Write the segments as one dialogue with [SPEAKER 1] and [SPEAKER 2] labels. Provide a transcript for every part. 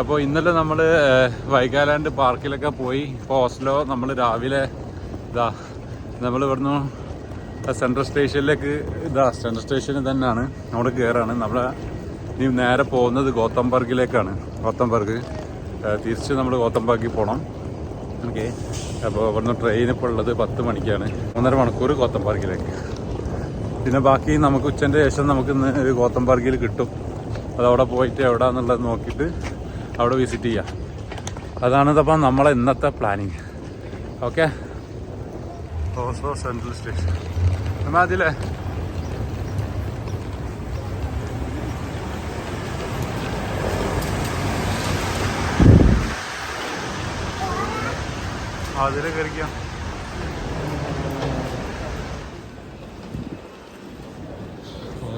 [SPEAKER 1] അപ്പോൾ ഇന്നലെ നമ്മൾ വൈഗാലാൻഡ് പാർക്കിലൊക്കെ പോയി. ഇപ്പോൾ ഓസ്ലോ നമ്മൾ രാവിലെ നമ്മൾ ഇവിടുന്ന് സെൻട്രൽ സ്റ്റേഷനിലേക്ക് സെൻട്രൽ സ്റ്റേഷനിൽ തന്നെയാണ് നമ്മൾ കയറാണ്. നമ്മളെ ഇനി നേരെ പോകുന്നത് ഗോതംബർഗിലേക്കാണ്. ഗോതംബർഗ് തിരിച്ച് നമ്മൾ ഗോതംബർഗിൽ പോകണം. ഓക്കെ, അപ്പോൾ ഇവിടുന്ന് ട്രെയിൻ ഇപ്പോൾ ഉള്ളത് 10 മണിക്കാണ്. 1.5 മണിക്കൂർ ഗോതംബർഗിലേക്ക്. പിന്നെ ബാക്കി നമുക്ക് ഉച്ചൻ്റെ ശേഷം നമുക്ക് ഇന്ന് ഗോതംബർഗിൽ കിട്ടും. അതവിടെ പോയിട്ട് എവിടെയാണെന്നുള്ളത് നോക്കിയിട്ട് അവിടെ വിസിറ്റ് ചെയ്യാം. അതാണിതപ്പം നമ്മളെ ഇന്നത്തെ planning. Okay, Oslo central station അതിലെ അതിൽ കയറിക്കാം.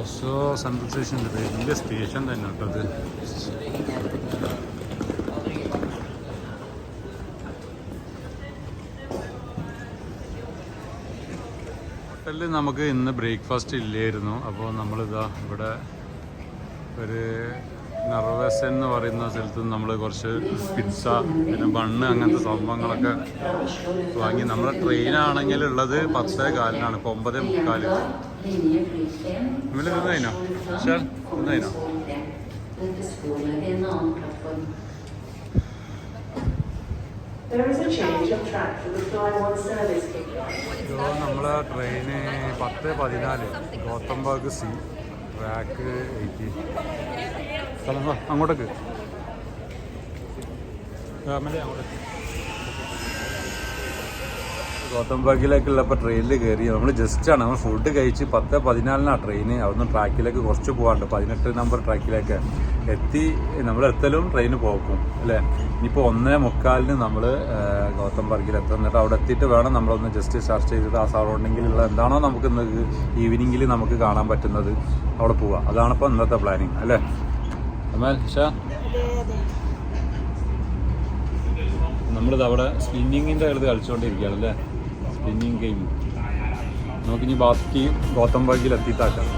[SPEAKER 1] ഓസ്ലോ സെൻട്രൽ സ്റ്റേഷൻ വലിയ സ്റ്റേഷൻ തന്നെ കേട്ടോ അത്. ഹോട്ടലിൽ നമുക്ക് ഇന്ന് ബ്രേക്ക്ഫാസ്റ്റ് ഇല്ലായിരുന്നു. അപ്പോൾ നമ്മളിതാ ഇവിടെ ഒരു നർവസ് എന്ന് പറയുന്ന സ്ഥലത്ത് നമ്മൾ കുറച്ച് പിസ്സ പിന്നെ ബണ്ണ് അങ്ങനത്തെ സംഭവങ്ങളൊക്കെ വാങ്ങി. നമ്മുടെ ട്രെയിനാണെങ്കിൽ ഉള്ളത് 10:15 ഇപ്പോൾ 9:45. ഇന്നലെ തിന്നതിനോ ഷാർ തിന്നതിനോ? നമ്മളെ ട്രെയിന് 10:14 ഗോതംബർഗ് സി ട്രാക്ക് 80. അങ്ങോട്ടേക്ക് അങ്ങോട്ടേക്ക് ഗോതംബർഗിലേക്കുള്ള ഇപ്പോൾ ട്രെയിനിൽ കയറി. നമ്മൾ ജസ്റ്റാണ്, നമ്മൾ ഫുഡ് കഴിച്ച് 10:14 ട്രെയിന്. അവിടുന്ന് ട്രാക്കിലേക്ക് കുറച്ച് പോകാണ്ട് 18 നമ്പർ ട്രാക്കിലേക്ക് എത്തി. നമ്മളെത്തലും ട്രെയിന് പോക്കും അല്ലേ. ഇനിയിപ്പോൾ 1:45 നമ്മൾ ഗോതംബർഗിൽ എത്തും. എന്നിട്ട് അവിടെ എത്തിയിട്ട് വേണം നമ്മളൊന്ന് ജസ്റ്റ് സെർച്ച് ചെയ്തിട്ട് ആ സറൗണ്ടിങ്ങിലുള്ള എന്താണോ നമുക്ക് ഇന്ന് ഈവനിങ്ങിൽ നമുക്ക് കാണാൻ പറ്റുന്നത് അവിടെ പോവുക. അതാണിപ്പോൾ ഇന്നത്തെ പ്ലാനിങ് അല്ലേ അമൽ ഷാ? നമ്മളിത് അവിടെ സ്പിന്നിങ്ങിൻ്റെ അടുത്ത് കളിച്ചുകൊണ്ടിരിക്കുകയാണ് അല്ലേ, സ്പിന്നിങ് ഗെയിം. നമുക്കിനി ബാക്കി ഗോതംബർഗിൽ എത്തിയിട്ടാക്കാം.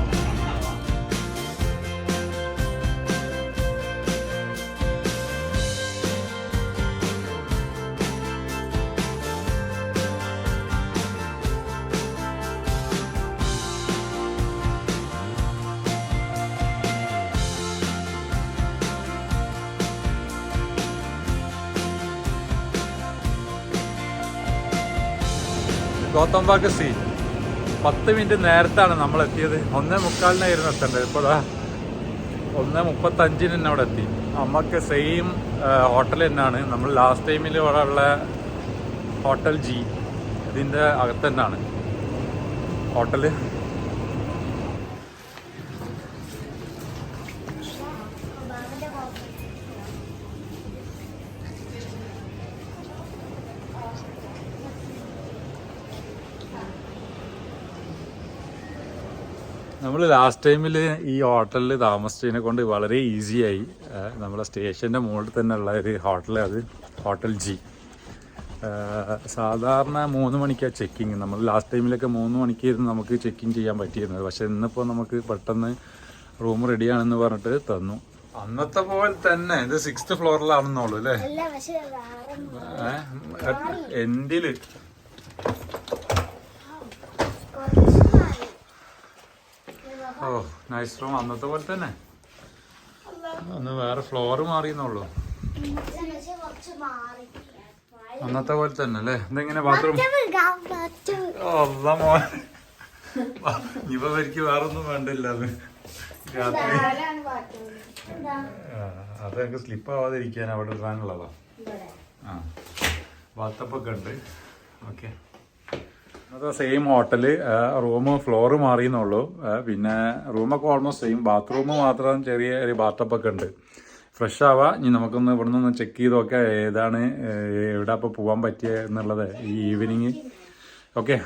[SPEAKER 1] ഗോതംബർഗ് സി 10 മിനിറ്റ് നേരത്താണ് നമ്മൾ എത്തിയത്. 1:45 എത്തേണ്ടത്. ഇപ്പോൾ 1:35 തന്നെ അവിടെ എത്തി. നമുക്ക് സെയിം ഹോട്ടൽ തന്നെയാണ്. നമ്മൾ ലാസ്റ്റ് ടൈമിൽ ഇവിടെ ഉള്ള ഹോട്ടൽ ജി ഇതിൻ്റെ അകത്ത് തന്നെയാണ് ഹോട്ടല്. നമ്മൾ ലാസ്റ്റ് ടൈമിൽ ഈ ഹോട്ടലിൽ താമസിച്ചതിനെ കൊണ്ട് വളരെ ഈസിയായി. നമ്മളെ സ്റ്റേഷൻ്റെ മുകളിൽ തന്നെ ഉള്ള ഒരു ഹോട്ടൽ, അത് ഹോട്ടൽ ജി. സാധാരണ 3 മണിക്കാണ് ചെക്കിങ്. നമ്മൾ ലാസ്റ്റ് ടൈമിലൊക്കെ 3 മണിക്കായിരുന്നു നമുക്ക് ചെക്കിങ് ചെയ്യാൻ പറ്റിയിരുന്നത്. പക്ഷെ ഇന്നിപ്പോൾ നമുക്ക് പെട്ടെന്ന് റൂം റെഡിയാണെന്ന് പറഞ്ഞിട്ട് തന്നു. അന്നത്തെ പോലെ തന്നെ ഇത് 6th ഫ്ലോറിലാണെന്നുള്ളൂ അല്ലേ. എൻഡില് ഓ നൈസ് റൂം. അന്നത്തെ പോലെ തന്നെ, ഒന്ന് വേറെ ഫ്ലോറ് മാറിയെന്നുള്ളൂ. അന്നത്തെ പോലെ തന്നെ അല്ലേ. ഇതെങ്ങനെ ബാത്റൂം? ഇനിയിപ്പോ എനിക്ക് വേറൊന്നും വേണ്ടില്ല. അത് രാത്രി അതൊക്കെ സ്ലിപ്പ് ആവാതിരിക്കാൻ അവിടെ ഇടാനുള്ളതാ. ആ ബാത്തപ്പൊക്കെ ഉണ്ട്. ഓക്കെ, അത് സെയിം ഹോട്ടല്. റൂം ഫ്ലോറ് മാറിയെന്നുള്ളൂ. പിന്നെ റൂമൊക്കെ ഓൾമോസ്റ്റ് സെയിം. ബാത്റൂം മാത്രം ചെറിയ ഒരു ബാത്തപ്പൊക്കെ ഉണ്ട്. ഫ്രഷ് ആവാം. ഇനി നമുക്കൊന്ന് ഇവിടെ നിന്ന് ചെക്ക് ചെയ്ത് നോക്കാം ഏതാണ് എവിടെ അപ്പോൾ പോകാൻ പറ്റിയ എന്നുള്ളത് ഈ ഈവനിങ്. ഓക്കെ,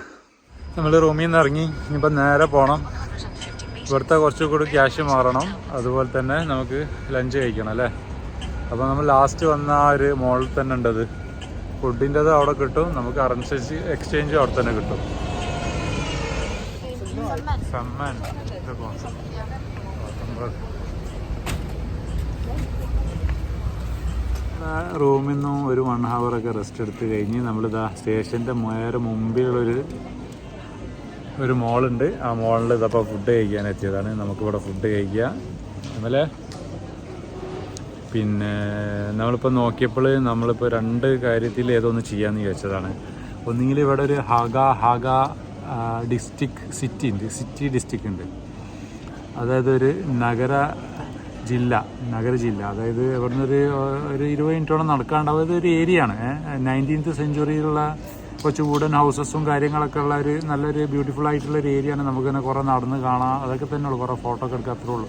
[SPEAKER 1] നമ്മൾ റൂമിൽ നിന്ന് ഇറങ്ങി. ഇനിയിപ്പോൾ നേരെ പോകണം. ഇവിടുത്തെ കുറച്ചുകൂടി ക്യാഷ് മാറണം. അതുപോലെ തന്നെ നമുക്ക് ലഞ്ച് കഴിക്കണം അല്ലേ. അപ്പോൾ നമ്മൾ ലാസ്റ്റ് വന്ന ആ ഒരു മോളിൽ തന്നെ ഉണ്ടത്. ഫുഡിൻ്റെത് അവിടെ കിട്ടും. നമുക്ക് കറൻസി എക്സ്ചേഞ്ച് അവിടെ തന്നെ കിട്ടും. റൂമിൽ നിന്നും ഒരു 1 hour റെസ്റ്റ് എടുത്ത് കഴിഞ്ഞ് നമ്മളിതാ സ്റ്റേഷൻ്റെ നേരെ മുമ്പിലുള്ളൊരു മോളുണ്ട്. ആ മോളിൽ ഇതപ്പോൾ ഫുഡ് കഴിക്കാൻ എത്തിയതാണ്. നമുക്കിവിടെ ഫുഡ് കഴിക്കുക. അതുപോലെ പിന്നെ നമ്മളിപ്പോൾ നോക്കിയപ്പോൾ നമ്മളിപ്പോൾ 2 കാര്യത്തിൽ ഏതൊന്ന് ചെയ്യാമെന്ന് ചോദിച്ചതാണ്. ഒന്നുകിൽ ഇവിടെ ഒരു ഹാഗ ഡിസ്ട്രിക്ട് സിറ്റി ഡിസ്ട്രിക്ട് ഉണ്ട്. അതായത് ഒരു നഗരജില്ല. അതായത് ഇവിടെ നിന്നൊരു 20 മിനിറ്റോളം നടക്കാണ്ടാവും. അതൊരു ഏരിയ ആണ്. 19th സെഞ്ച്വറിയിലുള്ള കുറച്ച് വുഡൻ ഹൗസസും കാര്യങ്ങളൊക്കെ ഉള്ള ഒരു നല്ലൊരു ബ്യൂട്ടിഫുൾ ആയിട്ടുള്ള ഒരു ഏരിയ ആണ്. നമുക്കിങ്ങനെ കുറേ നടന്ന് കാണാം. അതൊക്കെ തന്നെ ഉള്ളൂ. കുറേ ഫോട്ടോ ഒക്കെ എടുക്കുക, അത്രേ ഉള്ളൂ.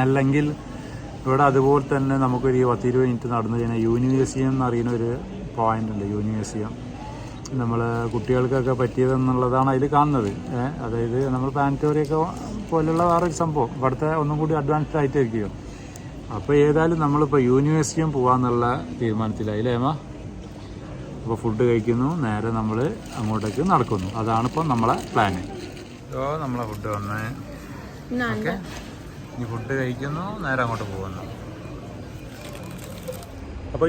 [SPEAKER 1] അല്ലെങ്കിൽ ഇവിടെ അതുപോലെ തന്നെ നമുക്കൊരു 10-20 മിനിറ്റ് നടന്നു കഴിഞ്ഞാൽ യൂണിവേഴ്സിയം എന്ന് പറയുന്ന ഒരു പോയിന്റ് ഉണ്ട്. യൂണിവേഴ്സിയം നമ്മൾ കുട്ടികൾക്കൊക്കെ പറ്റിയതെന്നുള്ളതാണ് അതിൽ കാണുന്നത്. അതായത് നമ്മൾ പ്ലാനറ്റോറിയൊക്കെ പോലുള്ള വേറൊരു സംഭവം ഇവിടുത്തെ ഒന്നും കൂടി അഡ്വാൻസ്ഡ് ആയിട്ടായിരിക്കും. അപ്പോൾ ഏതായാലും നമ്മളിപ്പോൾ യൂണിവേഴ്സിയം പോകാമെന്നുള്ള തീരുമാനത്തിലായില്ലേ ഏമാ? അപ്പോൾ ഫുഡ് കഴിക്കുന്നു, നേരെ നമ്മൾ അങ്ങോട്ടേക്ക് നടക്കുന്നു. അതാണിപ്പോൾ നമ്മളെ പ്ലാന്. നമ്മളെ ഫുഡ് വന്നേ. ഓക്കെ, ഇനി ഫുഡ് കഴിക്കുന്നു, നേരെ അങ്ങോട്ട് പോകുന്നു. അപ്പോൾ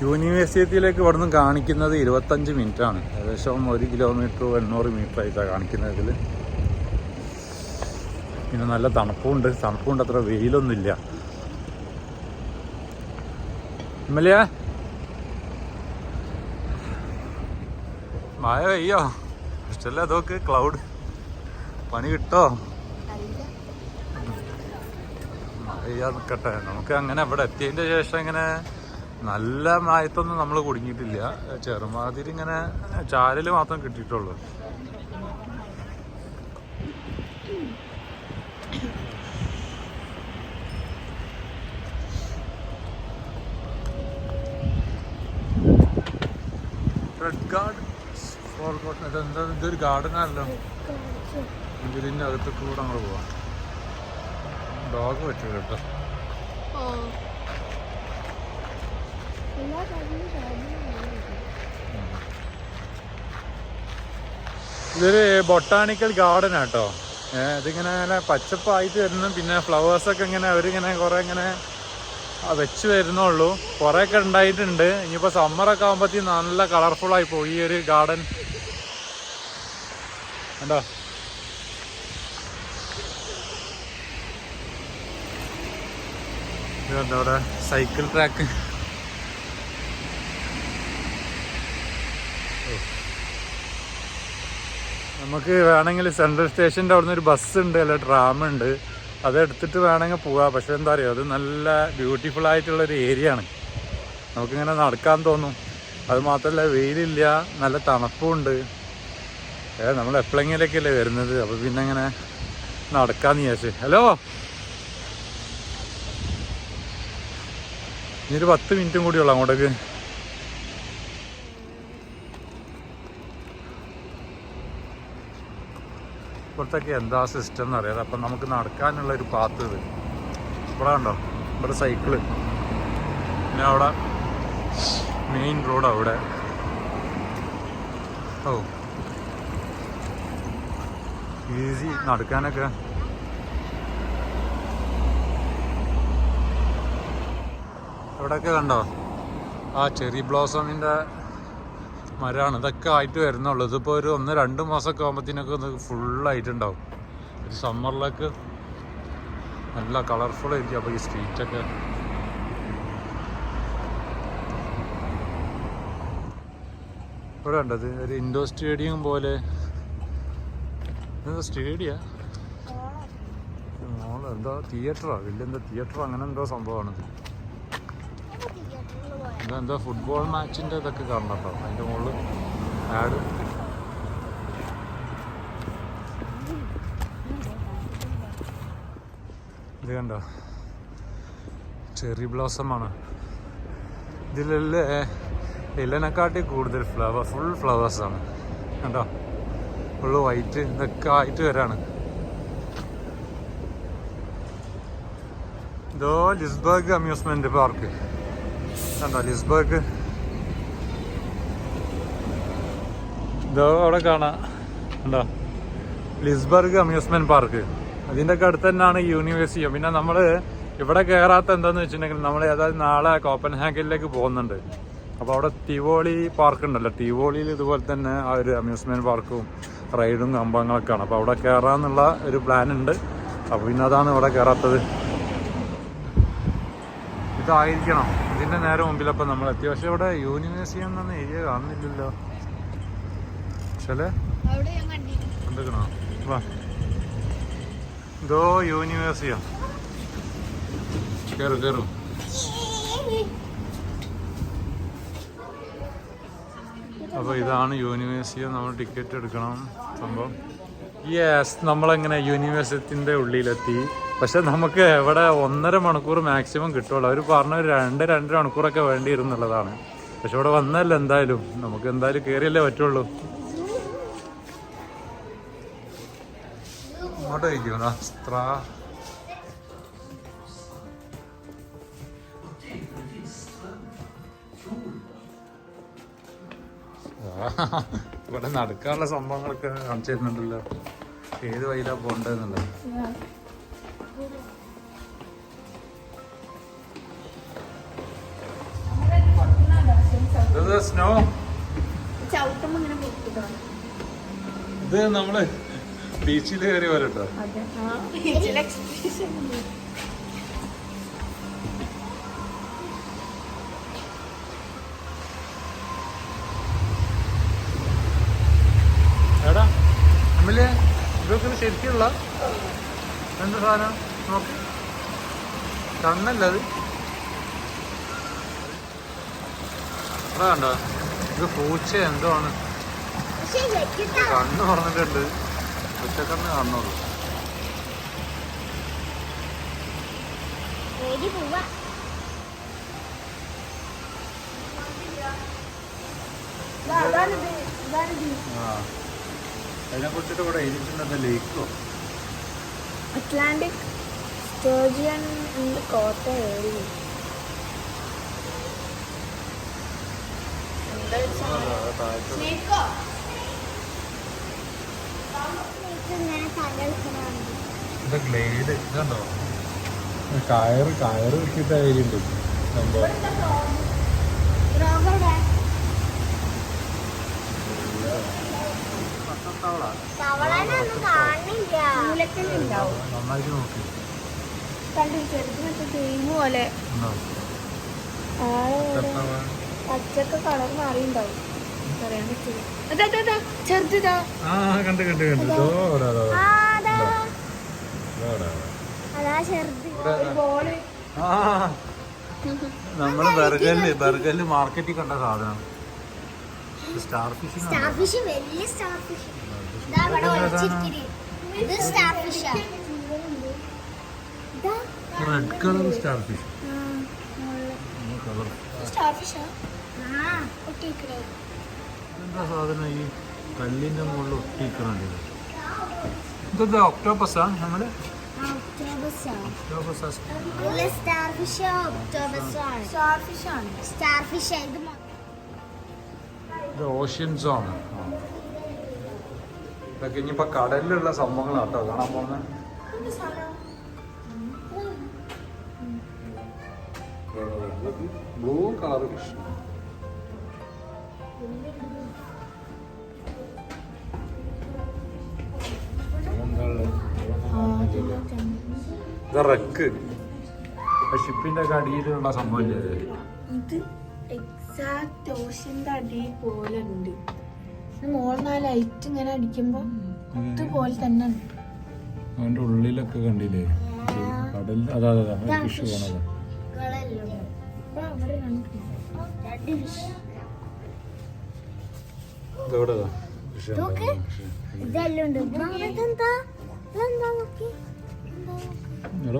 [SPEAKER 1] യൂണിവേഴ്സിറ്റിയിലേക്ക് ഇവിടെ നിന്ന് കാണിക്കുന്നത് 25 മിനിറ്റാണ്. ഏകദേശം 1 കിലോമീറ്റർ 800 മീറ്റർ ആയിട്ടാണ് കാണിക്കുന്നത് ഇതിൽ. പിന്നെ നല്ല തണുപ്പുണ്ട്. അത്ര വെയിലൊന്നുമില്ല. ഇമ്മല്ലേ മഴ പെയ്യോ? ഇഷ്ടമല്ല അതൊക്കെ ക്ലൗഡ്. പണി കിട്ടോ? മഴ പെയ്യാൻ നിൽക്കട്ടെ. നമുക്ക് അങ്ങനെ ഇവിടെ എത്തിയതിൻ്റെ ശേഷം ഇങ്ങനെ നല്ല മഴത്തൊന്നും നമ്മൾ കുടുങ്ങിയിട്ടില്ല. ചെറുമാതിരി ഇങ്ങനെ ചാരൽ മാത്രം കിട്ടിയിട്ടുള്ളൂ. റെഡ് ഗാർഡൻ ഇതൊരു ഗാർഡനാണല്ലോ. ഇതിൻ്റെ അകത്തൊക്കെ കൂടെ അങ്ങോട്ട് പോവാം. ഡോഗ് പറ്റില്ല കേട്ടോ. ഇതൊരു ബൊട്ടാണിക്കൽ ഗാർഡൻ ആട്ടോ. ഇതിങ്ങനെ ഇങ്ങനെ പച്ചപ്പായിട്ട് വരുന്നു. പിന്നെ ഫ്ലവേഴ്സൊക്കെ ഇങ്ങനെ അവരിങ്ങനെ കുറേ ഇങ്ങനെ വെച്ച് വരുന്നുള്ളൂ. കുറേയൊക്കെ ഉണ്ടായിട്ടുണ്ട്. ഇനിയിപ്പോൾ സമ്മറൊക്കെ ആകുമ്പോഴത്തേക്കും നല്ല കളർഫുള്ളായി പോകും ഈ ഒരു ഗാർഡൻ. കണ്ടോ? ഇതുണ്ടോ അവിടെ സൈക്കിൾ ട്രാക്ക്. നമുക്ക് വേണമെങ്കിൽ സെൻട്രൽ സ്റ്റേഷൻ്റെ അവിടെ നിന്ന് ഒരു ബസ് ഉണ്ട്, അല്ല ട്രാമുണ്ട്. അതെടുത്തിട്ട് വേണമെങ്കിൽ പോവാം. പക്ഷെ എന്താ പറയുക, അത് നല്ല ബ്യൂട്ടിഫുൾ ആയിട്ടുള്ളൊരു ഏരിയ ആണ്. നമുക്കിങ്ങനെ നടക്കാൻ തോന്നും. അത് മാത്രമല്ല വെയിലില്ല, നല്ല തണുപ്പുണ്ട്. നമ്മൾ എപ്പോഴെങ്കിലൊക്കെ അല്ലേ വരുന്നത്. അപ്പോൾ പിന്നെ ഇങ്ങനെ നടക്കാമെന്ന് വിചാരിച്ചു. ഹലോ, ഇനിയൊരു 10 മിനിറ്റും കൂടിയുള്ളൂ അങ്ങോട്ടേക്ക്. ഇപ്പോഴത്തേക്ക് എന്താ സിസ്റ്റം എന്ന് അറിയാതെ. അപ്പം നമുക്ക് നടക്കാനുള്ളൊരു പാത്ത് ഇത് ഇവിടെ ഉണ്ടോ? ഇവിടെ സൈക്കിള്. പിന്നെ അവിടെ മെയിൻ റോഡ് അവിടെ. ഓ, ഈസി നടക്കാനൊക്കെ. ഇവിടെയൊക്കെ കണ്ടോ ആ ചെറി ബ്ലോസമിൻ്റെ മരമാണ്. ഇതൊക്കെ ആയിട്ട് വരുന്നുള്ളൂ. ഇതിപ്പോൾ ഒരു 1-2 മാസമൊക്കെ ആകുമ്പോഴത്തേനൊക്കെ ഒന്ന് ഫുള്ളായിട്ടുണ്ടാവും. ഒരു സമ്മറിലൊക്കെ നല്ല കളർഫുൾ ആയിരിക്കും. അപ്പോൾ ഈ സ്ട്രീറ്റൊക്കെ ഇവിടെ ഉണ്ടത് ഒരു ഇൻഡോർ സ്റ്റേഡിയം പോലെ. സ്റ്റേഡിയ മോള് എന്താ തിയേറ്ററോ വലിയ തിയേറ്ററോ അങ്ങനെ എന്തോ സംഭവമാണിത്. എന്താ ഫുട്ബോൾ മാച്ചിൻ്റെ ഇതൊക്കെ കാണണം കേട്ടോ. അതിൻ്റെ മുകളിൽ ആഡ്. ഇത് കണ്ടോ ചെറി ബ്ലോസമാണ്. ഇതിലല്ലേ ഇലനെക്കാട്ടി കൂടുതൽ ഫുൾ ഫ്ലവേഴ്സാണ് കണ്ടോ. ഫുള്ള് വൈറ്റ് ഇതൊക്കെ ആയിട്ട് വരാണ്. ഇതോ ലിസ്ബർഗ് അമ്യൂസ്മെന്റ് പാർക്ക് കണ്ടോ. ലിസ്ബർഗ് ഇതോ അവിടെ കാണാം കണ്ടോ. ലിസ്ബർഗ് അമ്യൂസ്മെന്റ് പാർക്ക്. അതിൻ്റെ ഒക്കെ അടുത്ത് തന്നെയാണ് യൂണിവേഴ്സിറ്റി. പിന്നെ നമ്മൾ ഇവിടെ കയറാത്ത എന്താന്ന് വെച്ചിട്ടുണ്ടെങ്കിൽ നമ്മൾ ഏതായാലും നാളെ കോപ്പൻഹാഗനിലേക്ക് പോകുന്നുണ്ട്. അപ്പോൾ അവിടെ തിവോളി പാർക്ക് ഉണ്ടല്ലോ, തിവോളിയിൽ ഇതുപോലെ തന്നെ ആ ഒരു അമ്യൂസ്മെൻറ്റ് പാർക്കും റൈഡും കമ്പങ്ങളൊക്കെ ആണ്. അപ്പോൾ അവിടെ കയറാമെന്നുള്ള ഒരു പ്ലാൻ ഉണ്ട്. അപ്പോൾ പിന്നെ അതാണ് ഇവിടെ കയറാത്തത്. ഇതായിരിക്കണം ഇതിൻ്റെ നേരെ മുമ്പിലപ്പോൾ നമ്മൾ എത്തി. പക്ഷെ ഇവിടെ യൂണിവേഴ്സിറ്റി എന്ന ഏരിയ കാണുന്നില്ലല്ലോ. ചില കണ്ടിക്കണോ? വാ, ഇതോ യൂണിവേഴ്സിറ്റിയാ. കയറും കയറും. അപ്പോൾ ഇതാണ് യൂണിവേഴ്സിറ്റി. നമ്മൾ ടിക്കറ്റ് എടുക്കണം സംഭവം. യെസ്, നമ്മളെങ്ങനെ യൂണിവേഴ്സിറ്റിൻ്റെ ഉള്ളിലെത്തി. പക്ഷെ നമുക്ക് ഇവിടെ 1.5 മണിക്കൂർ മാക്സിമം കിട്ടുള്ളൂ. അവർ പറഞ്ഞ 2-2.5 മണിക്കൂറൊക്കെ വേണ്ടി ഇരുന്നുള്ളതാണ്. പക്ഷെ ഇവിടെ വന്നല്ല, എന്തായാലും നമുക്ക് എന്തായാലും കയറിയല്ലേ പറ്റുള്ളൂ. ഇങ്ങോട്ട് കഴിക്കണം അസ്ത്ര. ഇവിടെ നടക്കാനുള്ള സംഭവങ്ങളൊക്കെ കാണിച്ചു തരുന്നുണ്ടല്ലോ. ഏത് വഴിയിലാ പോണ്ടെന്നുള്ളത്. സ്നോ ഇത് നമ്മള് ബീച്ചിൽ കയറി വരട്ടോ. എടാ അമ്മല്ലേ, ഇതൊക്കെ ശരിക്കുള്ള എന്ത് സാധനം നോക്കി? കണ്ണല്ല അത്. അതാ കണ്ടോ, ഇത് പൂച്ച എന്തോ ആണ്. കണ്ണ് പറഞ്ഞിട്ടുണ്ട്, ഒറ്റക്കണ്ണ് കാണുന്നുള്ളൂ. അതിനെ കുറിച്ചിട്ട് ഇവിടെ എഴുതിയിട്ടുണ്ടെന്ന് ലേക്കോ
[SPEAKER 2] അറ്റ്ലാന്റിക് സ്റ്റേർജിയൻ കോട്ട ഏരിയ.
[SPEAKER 1] ഇത് ഗ്ലേഡ് ഇതുണ്ടോ, കയറ് കിട്ടിയിട്ട് ഏരിയുണ്ട് സംഭവം. നന്നായിട്ട് നോക്കി
[SPEAKER 2] പോലെ പച്ചക്ക് കളർ മാറിണ്ടാവും. പറയാൻ പറ്റില്ല. ചെറുതാ
[SPEAKER 1] കണ്ട് നമ്മള് ബർഗറില് മാർക്കറ്റിൽ കണ്ട സാധനം സ്റ്റാർ ഫിഷ്.
[SPEAKER 2] വലിയ star fish.
[SPEAKER 1] Red colour star fish. എന്താ സാധനം ഈ കല്ലിന്റെ മുകളിൽ ഒട്ടിക്കണത്? ഇതെന്താ ഒക്ടോപ്പസാ? നമ്മള് ഓഷ്യൻ സോൺ. ഇതൊക്കെ ഇനിയിപ്പോ കടലിലുള്ള സംഭവങ്ങളാട്ടോ കാണാൻ പോകുന്നത്. Blue colour fish. റെക്ക് ഷിപ്പിന്റെ ഒക്കെ അടിയിലുള്ള സംഭവം
[SPEAKER 2] ഇത് എക്സാക്ട് ഓഷ്യന്റെ അടിയിൽ പോലെ ഉണ്ട്. മോളിൽ ആ ലൈറ്റ് ഇങ്ങനെ അടിക്കുമ്പോ ഇതുപോലെ തന്നെ ഉണ്ട്.
[SPEAKER 1] അതിന്റെ ഉള്ളിലൊക്കെ കണ്ടില്ലേ കടൽ. അതാ ഫിഷ് പോണത്.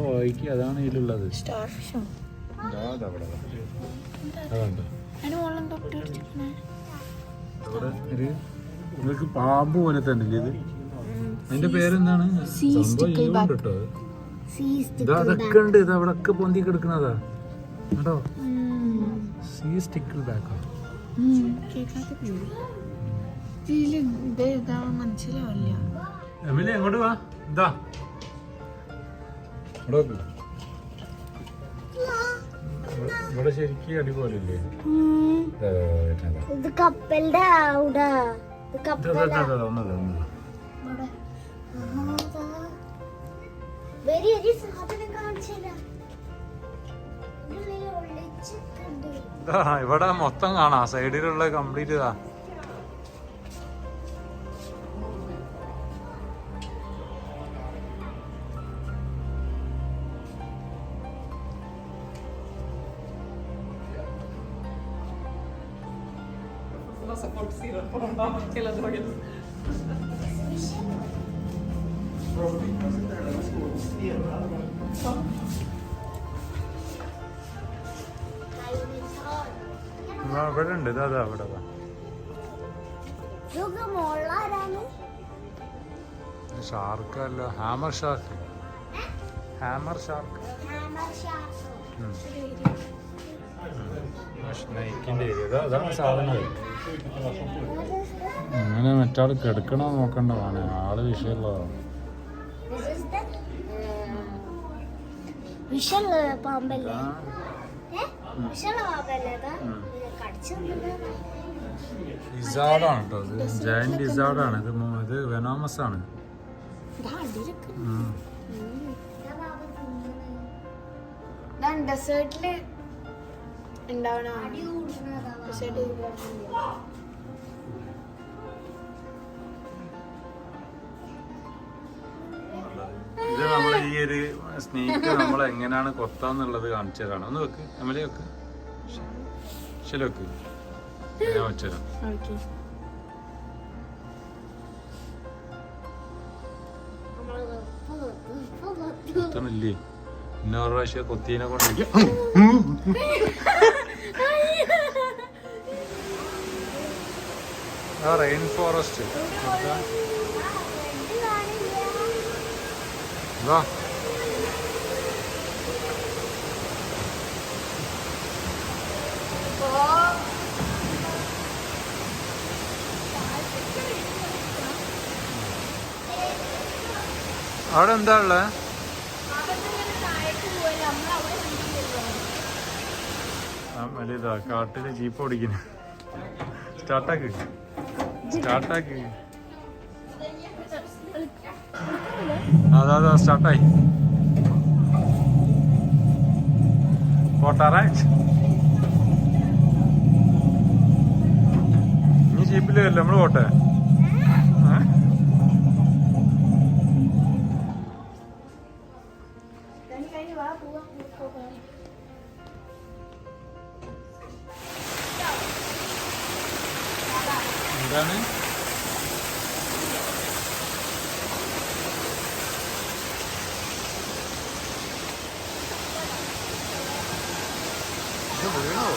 [SPEAKER 1] വായിക്ക്, അതാണ് ഇതിലുള്ളത്. നിങ്ങൾക്ക് പാമ്പ് പോലെ തന്നെ ഇത്. അതിന്റെ പേരെന്താണ്? കേട്ടോ, അതൊക്കെ ഉണ്ട്. ഇത് അവിടെ ഒക്കെ പൊന്തി കിടക്കണതാ കേട്ടോ. സീ സ്റ്റിക്കിൾ ബാക്കോ.
[SPEAKER 2] മനസ്സിലാവില്ല.
[SPEAKER 1] എങ്ങോട്ട് വാ. ഇതാ ഇവിടെ ശരിക്കും അടിപൊളിയില്ലേ?
[SPEAKER 2] ഇത് കപ്പലിന്റെ അവിടെ
[SPEAKER 1] ഇവിടെ മൊത്തം കാണാം, സൈഡിലുള്ള കംപ്ലീറ്റ് ഇതാ. ഇവിടെ ഉണ്ട്, ഇതാ ഇവിടെ ഷാർക്ക് അല്ല, ഹാമർ ഷാർക്ക്. ഹാമർ ഷാർക്ക് സ്നേക്കിന്റെ ഏരിയ അതാണ് സാധനം. അങ്ങനെ മറ്റാൾ കിടക്കണോ നോക്കണ്ടതാണ്, ആള് വിഷയമുള്ളതാണ്.
[SPEAKER 2] പാമ്പല്ലേ
[SPEAKER 1] ഇസാഡാണ് കേട്ടോ, ഇത് ജയന്റ് ഇസാഡാണ്. ഇത് വെനോമസ് ആണ്.
[SPEAKER 2] ഡെസേർട്ടില് ഉണ്ടാവണ
[SPEAKER 1] ഇത് നമ്മളെ ഈ ഒരു സ്നേക്ക് നമ്മൾ എങ്ങനെയാണ് കൊത്താന്നുള്ളത് കാണിച്ചു തരാണ്. ഒന്ന് വെക്ക്, അമലി വെക്ക്, ശരി വെക്ക്, ഞാൻ വെച്ചുതരാം. കൊത്തണില്ലേ? ഇന്ന ഒരു പ്രാവശ്യം കൊത്തീനെ കൊണ്ട് റെയിൻ ഫോറസ്റ്റ് വാ. അവിടെ എന്താ ഉള്ളത്? വലിയതാ, കാട്ടില് ജീപ്പ് ഓടിക്കുന്നു. സ്റ്റാർട്ടാക്ക്, സ്റ്റാർട്ടാക്ക്. അതാ സ്റ്റാർട്ടായി. പോട്ടാറ ഇനി ജീപ്പില് വരില്ല, നമ്മള് പോട്ടെ. എന്താണ് വീണോ?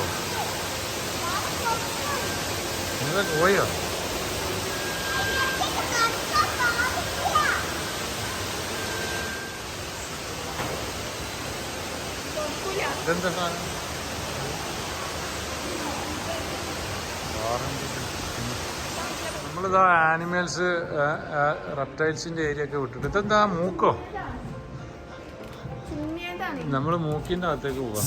[SPEAKER 1] നിങ്ങളൊക്കെ പോയോ? ഇതെന്താ സാധനം? നമ്മളിതാ ആനിമൽസ് റെപ്റ്റൈൽസിന്റെ ഏരിയ ഒക്കെ വിട്ടിട്ട്. ഇതെന്താ മൂക്കോ? നമ്മള് മൂക്കിന്റെ അകത്തേക്ക് പോവാ.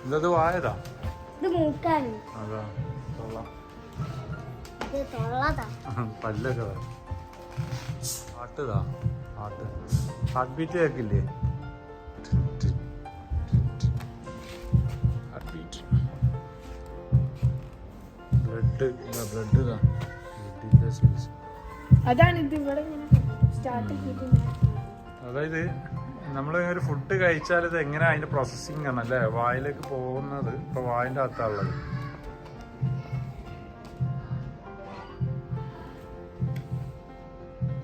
[SPEAKER 1] ഇതത് വായതാ, അതാ പല്ലൊക്കെ ആട്ടുതാ. ആട്ട് ഹാർട്ട് ബീറ്റ് കേൾക്കില്ലേ? ഹാർട്ട് ബീറ്റ്, ബ്ലഡ് ബ്ലഡ് ബ്ലഡിന്റെ സെൽസ്.
[SPEAKER 2] അതാണ് ഇത് ഇവിടെ സ്റ്റാർട്ട്.
[SPEAKER 1] അതായത് നമ്മൾ ഒരു ഫുഡ് കഴിച്ചാൽ ഇത് എങ്ങനെ അതിന്റെ പ്രോസസ്സിങ് ആണ് അല്ലേ വായിലേക്ക് പോകുന്നത്. ഇപ്പൊ വായിന്റെ അകത്താണുള്ളത്.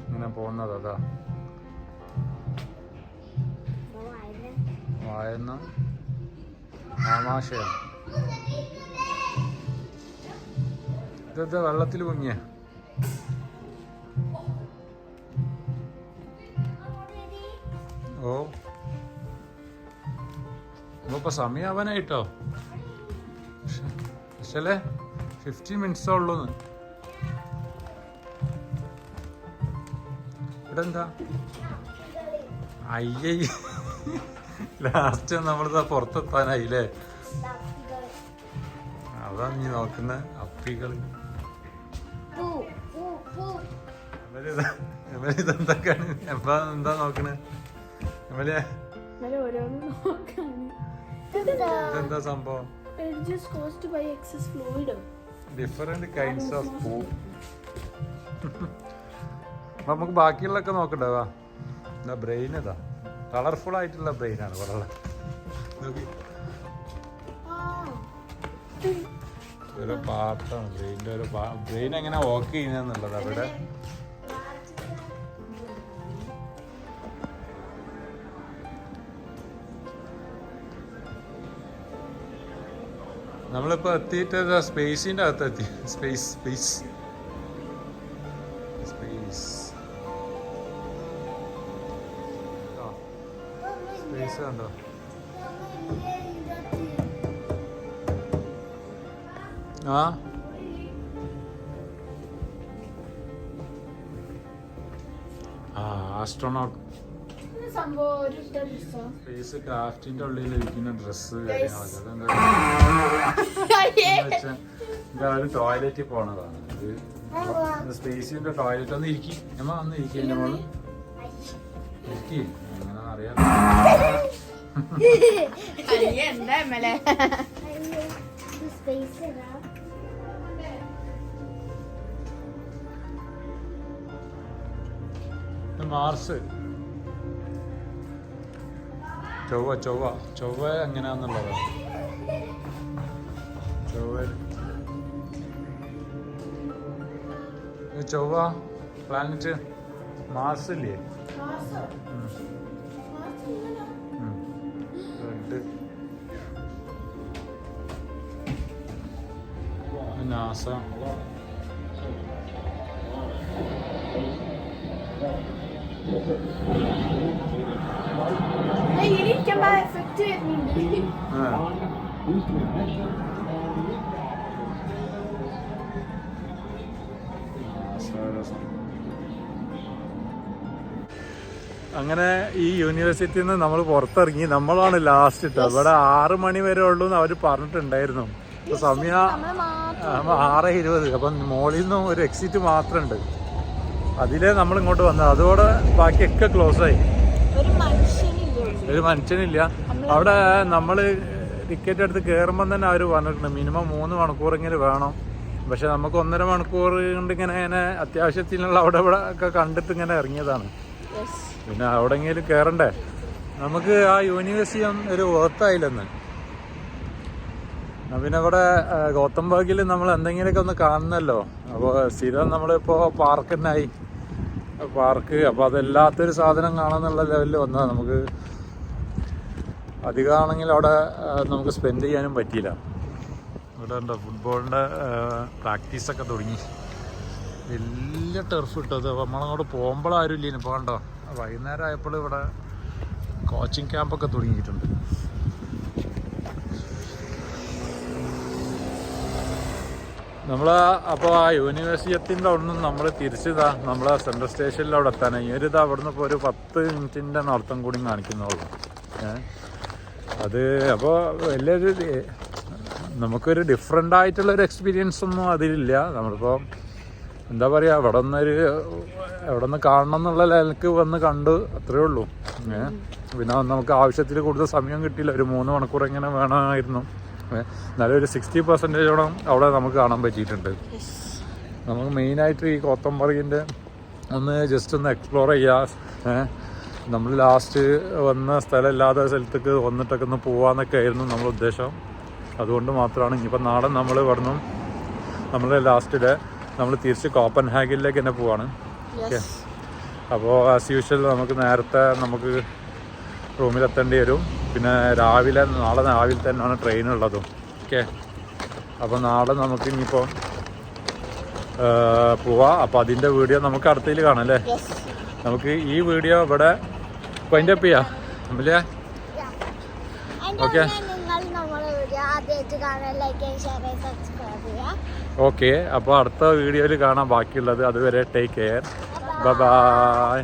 [SPEAKER 1] ഇങ്ങനെ പോകുന്നത് അതാ വായന്ന ആമാശയം. ഇതെന്താ വെള്ളത്തിൽ മുങ്ങിയ? ഓ ഇപ്പൊ സമയാവാനായിട്ടോ. പക്ഷേ 15 മിനിറ്റ്സേ ഉള്ളൂന്ന്. ഇവിടെ എന്താ? അയ്യേ ലാസ്റ്റ് നമ്മളിതാ പുറത്തെത്താനായില്ലേ? അതാ നീ നോക്കുന്ന അപ്പികള്. ഇതെന്തൊക്കെയാണ്? എന്താ നോക്കണേ? ഇതെന്താ സംഭവം? ഡിഫറെന്റ് കൈൻഡ്സ് ഓഫ് പൂ. നമുക്ക് ബാക്കിയുള്ളൊക്കെ നോക്കണ്ടവാ. എന്താ ബ്രെയിൻ ഇതാ കളർഫുൾ ആയിട്ടുള്ള ബ്രെയിനാണ് വളരെ. ഒരു പാർട്ടാണ് ബ്രെയിൻ്റെ ഒരു ബ്രെയിൻ എങ്ങനെ വർക്ക് ചെയ്യുന്നതെന്നുള്ളത് അവിടെ. നമ്മളിപ്പോ എത്തിയിട്ട് സ്പേസിന്റെ അകത്ത് എത്തി. സ്പേസ് സ്പേസ് സ്പേസ് സ്പേസ് കണ്ടോ? ആ ആസ്ട്രോണോട്ട് സ്പേസ് ക്രാഫ്റ്റിന്റെ ഉള്ളിൽ ഇരിക്കുന്ന ഡ്രസ്സ് കാര്യങ്ങളൊക്കെ ടോയ്ലറ്റിൽ പോണതാണ്. സ്പേസിന്റെ ടോയ്ലറ്റ് ഒന്ന് ഇരിക്കി എമ്മ ഒന്ന് ഇരിക്കും. എന്റെ മോള് ഇരിക്കി അങ്ങനെ അറിയാം. മാർസ് ചൊവ്വ ചൊവ്വ ചൊവ്വ എങ്ങനെയാന്നുള്ളത്. ചൊവ്വ പ്ലാനറ്റ് മാർസ് ഇല്ലേ? Red NASA. അങ്ങനെ ഈ യൂണിവേഴ്സിറ്റിയിൽ നിന്ന് നമ്മൾ പുറത്തിറങ്ങി. നമ്മളാണ് ലാസ്റ്റ് ഇട്ടോ. ഇവിടെ 6 മണി വരെ ഉള്ളൂ എന്ന് അവർ പറഞ്ഞിട്ടുണ്ടായിരുന്നു. സമയം 6:20. അപ്പം മോളിൽ നിന്നും ഒരു എക്സിറ്റ് മാത്രമുണ്ട്. അതിലേ നമ്മൾ ഇങ്ങോട്ട് വന്നത്. അതോടെ ബാക്കിയൊക്കെ ക്ലോസ് ആയി. ഒരു മനുഷ്യനില്ല അവിടെ. നമ്മൾ ടിക്കറ്റ് എടുത്ത് കയറുമ്പം തന്നെ അവർ പറഞ്ഞിട്ടുണ്ട് മിനിമം 3 മണിക്കൂറെങ്കിലും വേണം. പക്ഷെ നമുക്ക് 1.5 മണിക്കൂർ കൊണ്ട് ഇങ്ങനെ അത്യാവശ്യത്തിനുള്ള അവിടെ ഇവിടെ ഒക്കെ കണ്ടിട്ട് ഇങ്ങനെ ഇറങ്ങിയതാണ്. പിന്നെ അവിടെയെങ്കിലും കയറണ്ടേ? നമുക്ക് ആ യൂണിവേഴ്സിറ്റി ഒരു വർത്തായില്ലെന്ന്. പിന്നെ ഇവിടെ ഗോതംബർഗിൽ നമ്മൾ എന്തെങ്കിലുമൊക്കെ ഒന്ന് കാണണമല്ലോ. അപ്പോൾ സ്ഥിരം നമ്മളിപ്പോൾ പാർക്ക് തന്നെയായി. പാർക്ക് അപ്പോൾ അതല്ലാത്തൊരു സാധനം കാണാന്നുള്ള ലെവലിൽ വന്നതാണ്. നമുക്ക് അധികമാണെങ്കിൽ അവിടെ നമുക്ക് സ്പെൻഡ് ചെയ്യാനും പറ്റിയില്ല. ഇവിടെ ഉണ്ടോ ഫുട്ബോളിൻ്റെ പ്രാക്ടീസൊക്കെ തുടങ്ങി. വലിയ ടർഫ് കിട്ടും. അത് നമ്മളങ്ങോട്ട് പോകുമ്പോഴാരും ഇല്ല. ഇപ്പോൾ കണ്ടോ വൈകുന്നേരം ആയപ്പോൾ ഇവിടെ കോച്ചിങ് ക്യാമ്പൊക്കെ തുടങ്ങിയിട്ടുണ്ട്. നമ്മൾ അപ്പോൾ ആ യൂണിവേഴ്സിറ്റിൻ്റെ അവിടെ നിന്ന് നമ്മൾ തിരിച്ചതാ നമ്മളെ സെൻട്രൽ സ്റ്റേഷനിൽ അവിടെ എത്താനായി. ഇതാ അവിടെ നിന്ന് ഇപ്പോൾ ഒരു 10 മിനിറ്റിൻ്റെ നടത്തം കൂടി കാണിക്കുന്നുള്ളൂ. അത് അപ്പോൾ വലിയൊരു നമുക്കൊരു ഡിഫറെൻ്റ് ആയിട്ടുള്ളൊരു എക്സ്പീരിയൻസ് ഒന്നും അതിലില്ല. നമ്മളിപ്പോൾ എന്താ പറയുക അവിടെ നിന്ന് കാണണം എന്നുള്ള ലെവലിലേക്ക് വന്ന് കണ്ടു, അത്രയേ ഉള്ളൂ. പിന്നെ നമുക്ക് ആവശ്യത്തിൽ കൂടുതൽ സമയം കിട്ടിയില്ല. ഒരു 3 മണിക്കൂർ എങ്ങനെ വേണമായിരുന്നു. എന്നാലും ഒരു 60% അവിടെ നമുക്ക് കാണാൻ പറ്റിയിട്ടുണ്ട്. നമുക്ക് മെയിനായിട്ട് ഈ ഗോതംബർഗിൻ്റെ ഒന്ന് ജസ്റ്റ് ഒന്ന് എക്സ്പ്ലോർ ചെയ്യുക. നമ്മൾ ലാസ്റ്റ് വന്ന സ്ഥലമില്ലാത്ത സ്ഥലത്തേക്ക് വന്നിട്ടൊക്കെ ഒന്ന് പോകാമെന്നൊക്കെ ആയിരുന്നു നമ്മുടെ ഉദ്ദേശം. അതുകൊണ്ട് മാത്രമാണ്. ഇനിയിപ്പോൾ നാളെ നമ്മൾ ഇവിടുന്ന് നമ്മൾ ലാസ്റ്റ് ഡേ നമ്മൾ തിരിച്ച് കോപ്പൻഹാഗനിലേക്ക് തന്നെ പോവാണ്. ഓക്കെ. അപ്പോൾ ആസ് യൂഷ്വൽ നമുക്ക് നേരത്തെ നമുക്ക് റൂമിലെത്തേണ്ടി വരും. പിന്നെ നാളെ രാവിലെ തന്നെയാണ് ട്രെയിൻ ഉള്ളതും. ഓക്കെ. അപ്പോൾ നാളെ നമുക്ക് ഇനിയിപ്പോൾ പോവാം. അപ്പോൾ അതിൻ്റെ വീഡിയോ നമുക്ക് അടുത്തതിൽ കാണാം അല്ലേ? നമുക്ക് ഈ വീഡിയോ ഇവിടെ വൈൻഡപ്പ് ചെയ്യാം അല്ലേ? ഓക്കെ. ഓക്കെ. അപ്പോൾ അടുത്ത വീഡിയോയിൽ കാണാം ബാക്കിയുള്ളത്. അതുവരെ ടേക്ക് കെയർ. Bye bye.